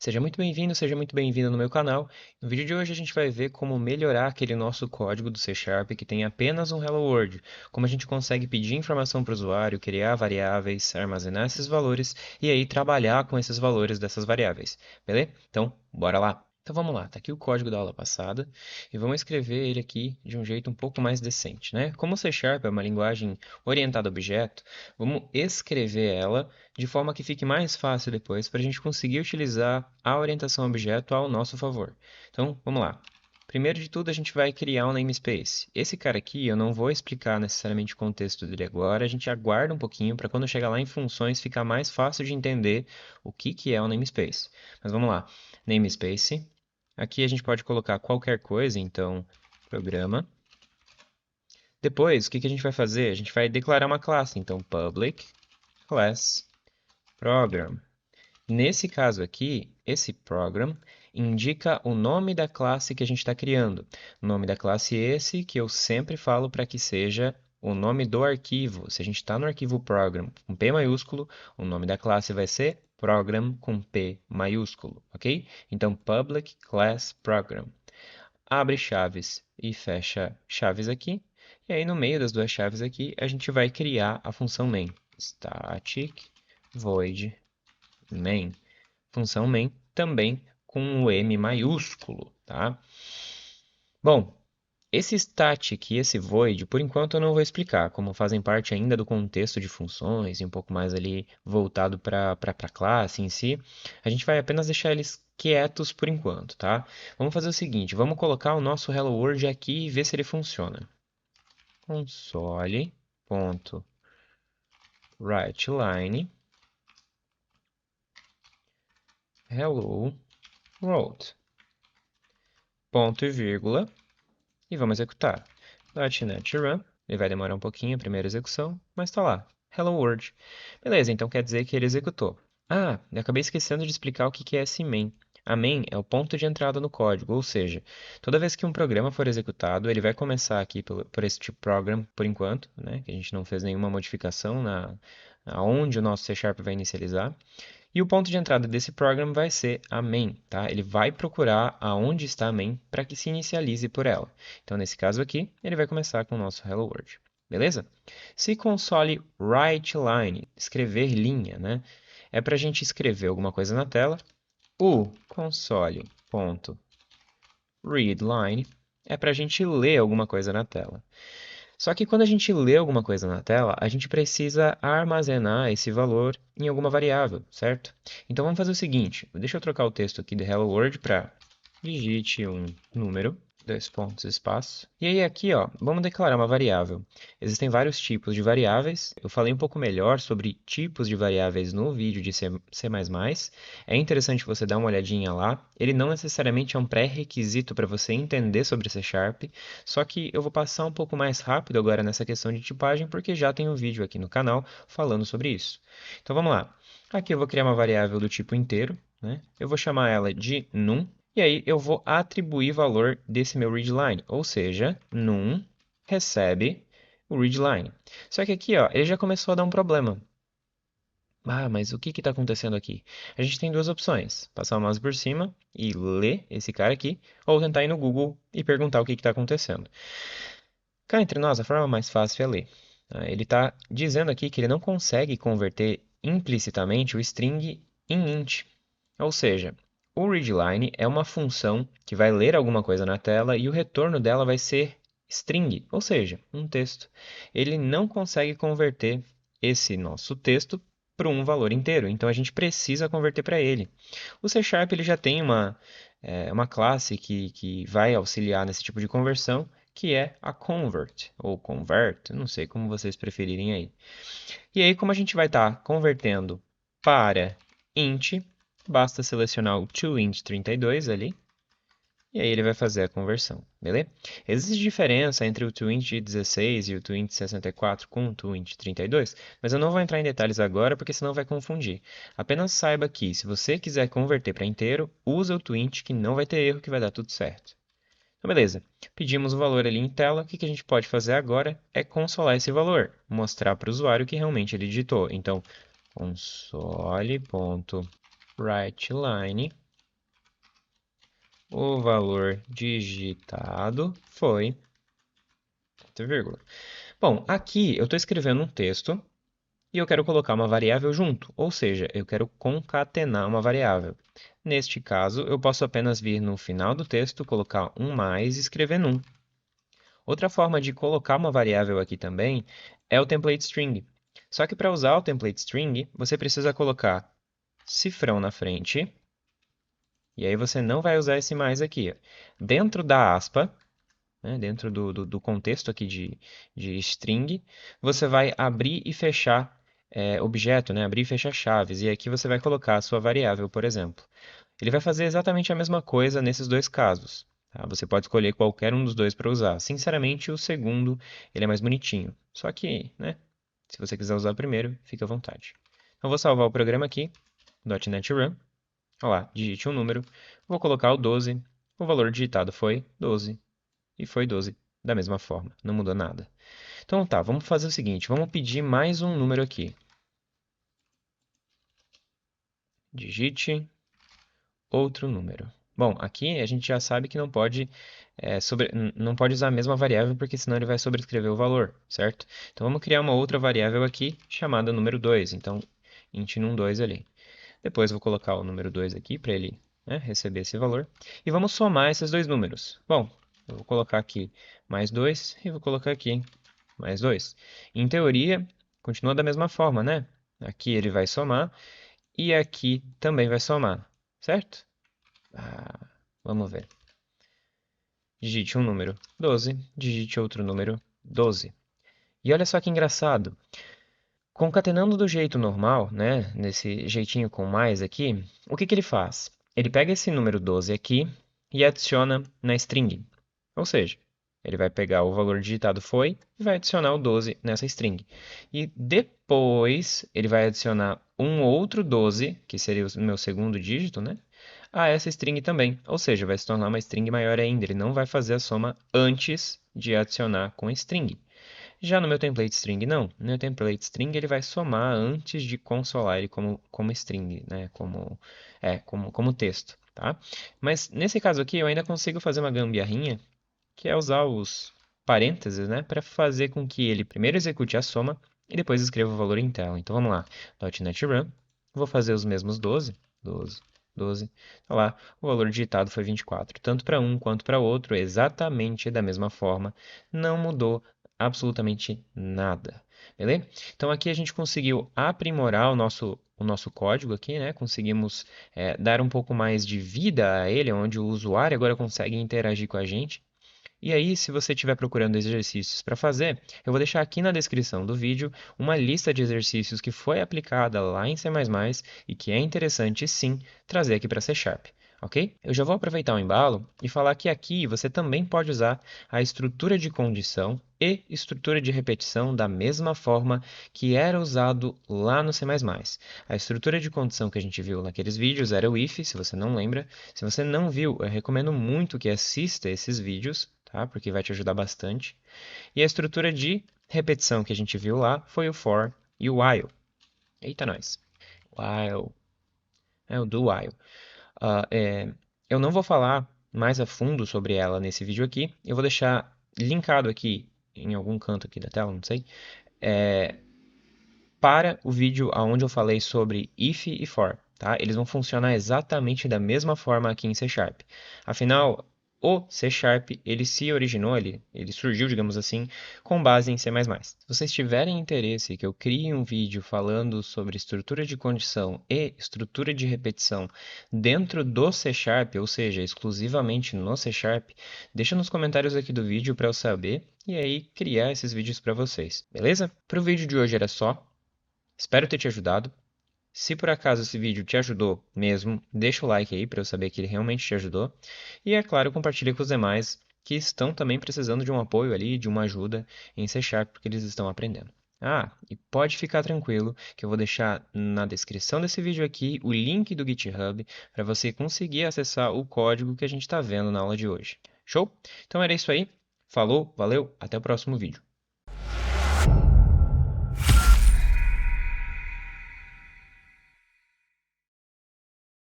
Seja muito bem-vindo, seja muito bem-vinda no meu canal. No vídeo de hoje a gente vai ver como melhorar aquele nosso código do C Sharp que tem apenas um Hello World, como a gente consegue pedir informação para o usuário, criar variáveis, armazenar esses valores e aí trabalhar com esses valores dessas variáveis, beleza? Então, bora lá! Então vamos lá, tá aqui o código da aula passada e vamos escrever ele aqui de um jeito um pouco mais decente, né? Como o C Sharp é uma linguagem orientada a objeto, vamos escrever ela de forma que fique mais fácil depois para a gente conseguir utilizar a orientação a objeto ao nosso favor. Então, vamos lá. Primeiro de tudo, a gente vai criar um namespace. Esse cara aqui, eu não vou explicar necessariamente o contexto dele agora, a gente aguarda um pouquinho para quando chegar lá em funções ficar mais fácil de entender o que é um namespace. Mas vamos lá. Namespace. Aqui a gente pode colocar qualquer coisa, então, programa. Depois, o que a gente vai fazer? A gente vai declarar uma classe, então, public class program. Nesse caso aqui, esse program indica o nome da classe que a gente está criando. O nome da classe é esse que eu sempre falo para que seja o nome do arquivo. Se a gente está no arquivo program com P maiúsculo, o nome da classe vai ser program com P maiúsculo, ok? Então, public class program. Abre chaves e fecha chaves aqui. E aí, no meio das duas chaves aqui, a gente vai criar a função main. Static void main. Função main também com o M maiúsculo, tá? Bom, esse static e esse void, por enquanto eu não vou explicar, como fazem parte ainda do contexto de funções e um pouco mais ali voltado para a classe em si. A gente vai apenas deixar eles quietos por enquanto, tá? Vamos fazer o seguinte, vamos colocar o nosso Hello World aqui e ver se ele funciona. Console.writeLine hello world. Ponto e vírgula. E vamos executar. .NET Run, ele vai demorar um pouquinho a primeira execução, mas está lá. Hello World. Beleza, então quer dizer que ele executou. Ah, eu acabei esquecendo de explicar o que é esse main. A main é o ponto de entrada no código, ou seja, toda vez que um programa for executado, ele vai começar aqui por este program, por enquanto, né, que a gente não fez nenhuma modificação aonde o nosso C Sharp vai inicializar. E o ponto de entrada desse program vai ser a main, tá? Ele vai procurar aonde está a main para que se inicialize por ela. Então, nesse caso aqui, ele vai começar com o nosso Hello World. Beleza? Se console writeLine, escrever linha, né? É para a gente escrever alguma coisa na tela. O console.readline é para a gente ler alguma coisa na tela. Só que quando a gente lê alguma coisa na tela, a gente precisa armazenar esse valor em alguma variável, certo? Então vamos fazer o seguinte, deixa eu trocar o texto aqui de Hello World para digite um número, dois pontos, espaço. E aí aqui, ó, vamos declarar uma variável. Existem vários tipos de variáveis. Eu falei um pouco melhor sobre tipos de variáveis no vídeo de C++. É interessante você dar uma olhadinha lá. Ele não necessariamente é um pré-requisito para você entender sobre C Sharp, só que eu vou passar um pouco mais rápido agora nessa questão de tipagem, porque já tem um vídeo aqui no canal falando sobre isso. Então vamos lá. Aqui eu vou criar uma variável do tipo inteiro, né? Eu vou chamar ela de num, e aí eu vou atribuir valor desse meu readline, ou seja, num recebe o readline. Só que aqui, ó, ele já começou a dar um problema. Ah, mas o que está acontecendo aqui? A gente tem duas opções: passar o mouse por cima e ler esse cara aqui, ou tentar ir no Google e perguntar o que está acontecendo. Cá entre nós, a forma mais fácil é ler. Ele está dizendo aqui que ele não consegue converter implicitamente o string em int. Ou seja, o readline é uma função que vai ler alguma coisa na tela e o retorno dela vai ser string, ou seja, um texto. Ele não consegue converter esse nosso texto para um valor inteiro, então a gente precisa converter para ele. O C Sharp ele já tem uma classe que vai auxiliar nesse tipo de conversão, que é a convert, ou convert, não sei como vocês preferirem aí. E aí, como a gente vai estar convertendo para int, basta selecionar o toInt32 ali, e aí ele vai fazer a conversão, beleza? Existe diferença entre o toInt16 e o toInt64 com o toInt32, mas eu não vou entrar em detalhes agora porque senão vai confundir. Apenas saiba que, se você quiser converter para inteiro, usa o toInt que não vai ter erro, que vai dar tudo certo. Então, beleza. Pedimos o valor ali em tela. O que a gente pode fazer agora é consolar esse valor, mostrar para o usuário que realmente ele digitou. Então, console.writeLine o valor digitado foi, ponto e vírgula. Bom, aqui eu estou escrevendo um texto e eu quero colocar uma variável junto, ou seja, eu quero concatenar uma variável. Neste caso, eu posso apenas vir no final do texto, colocar um mais e escrever num. Outra forma de colocar uma variável aqui também é o template string. Só que para usar o template string, você precisa colocar cifrão na frente, e aí você não vai usar esse mais aqui. Dentro da aspa, né, dentro do contexto aqui de string, você vai abrir e fechar objeto, né, abrir e fechar chaves, e aqui você vai colocar a sua variável, por exemplo. Ele vai fazer exatamente a mesma coisa nesses dois casos. Tá? Você pode escolher qualquer um dos dois para usar. Sinceramente, o segundo ele é mais bonitinho. Só que, né, se você quiser usar o primeiro, fica à vontade. Então, vou salvar o programa aqui, .NET Run. Olha lá, digite um número. Vou colocar o 12. O valor digitado foi 12. E foi 12 da mesma forma, não mudou nada. Então tá, vamos fazer o seguinte, vamos pedir mais um número aqui. Digite outro número. Bom, aqui a gente já sabe que não pode usar a mesma variável, porque senão ele vai sobrescrever o valor, certo? Então vamos criar uma outra variável aqui, chamada número 2. Então, int num2 ali. Depois vou colocar o número 2 aqui, para ele, né, receber esse valor. E vamos somar esses dois números. Bom, eu vou colocar aqui mais 2 e vou colocar aqui mais 2. Em teoria, continua da mesma forma, né? Aqui ele vai somar e aqui também vai somar, certo? Vamos ver. Digite um número 12, digite outro número 12. E olha só que engraçado. Concatenando do jeito normal, né, nesse jeitinho com mais aqui, o que que ele faz? Ele pega esse número 12 aqui e adiciona na string. Ou seja, ele vai pegar o valor digitado foi e vai adicionar o 12 nessa string. E depois ele vai adicionar um outro 12, que seria o meu segundo dígito, né? A essa string também. Ou seja, vai se tornar uma string maior ainda. Ele não vai fazer a soma antes de adicionar com string. Já no meu template string, não. No meu template string, ele vai somar antes de consolar ele como string, né? Como texto, tá? Mas nesse caso aqui, eu ainda consigo fazer uma gambiarrinha, que é usar os parênteses, né? Para fazer com que ele primeiro execute a soma e depois escreva o valor em tela. Então vamos lá. .NET Run. Vou fazer os mesmos 12. 12. 12. Tá lá, o valor digitado foi 24. Tanto para um quanto para outro, exatamente da mesma forma. Não mudou absolutamente nada. Beleza? Então aqui a gente conseguiu aprimorar o nosso código aqui, né? Conseguimos dar um pouco mais de vida a ele, onde o usuário agora consegue interagir com a gente. E aí, se você estiver procurando exercícios para fazer, eu vou deixar aqui na descrição do vídeo uma lista de exercícios que foi aplicada lá em C++ e que é interessante sim trazer aqui para C Sharp. Ok? Eu já vou aproveitar o embalo e falar que aqui você também pode usar a estrutura de condição e estrutura de repetição da mesma forma que era usado lá no C++. A estrutura de condição que a gente viu naqueles vídeos era o if, se você não lembra. Se você não viu, eu recomendo muito que assista esses vídeos, tá? Porque vai te ajudar bastante. E a estrutura de repetição que a gente viu lá foi o for e o while. Eita, nós. While. É o do while. Ah, eu não vou falar mais a fundo sobre ela nesse vídeo aqui. Eu vou deixar linkado aqui em algum canto aqui da tela, não sei, para o vídeo onde eu falei sobre if e for, tá? Eles vão funcionar exatamente da mesma forma aqui em C Sharp. Afinal, o C Sharp, ele se originou, ele surgiu, digamos assim, com base em C++. Se vocês tiverem interesse que eu crie um vídeo falando sobre estrutura de condição e estrutura de repetição dentro do C Sharp, ou seja, exclusivamente no C Sharp, deixa nos comentários aqui do vídeo para eu saber e aí criar esses vídeos para vocês, beleza? Para o vídeo de hoje era só. Espero ter te ajudado. Se por acaso esse vídeo te ajudou mesmo, deixa o like aí para eu saber que ele realmente te ajudou. E é claro, compartilhe com os demais que estão também precisando de um apoio ali, de uma ajuda em C Sharp, porque eles estão aprendendo. Ah, e pode ficar tranquilo que eu vou deixar na descrição desse vídeo aqui o link do GitHub para você conseguir acessar o código que a gente está vendo na aula de hoje. Show? Então era isso aí. Falou, valeu, até o próximo vídeo.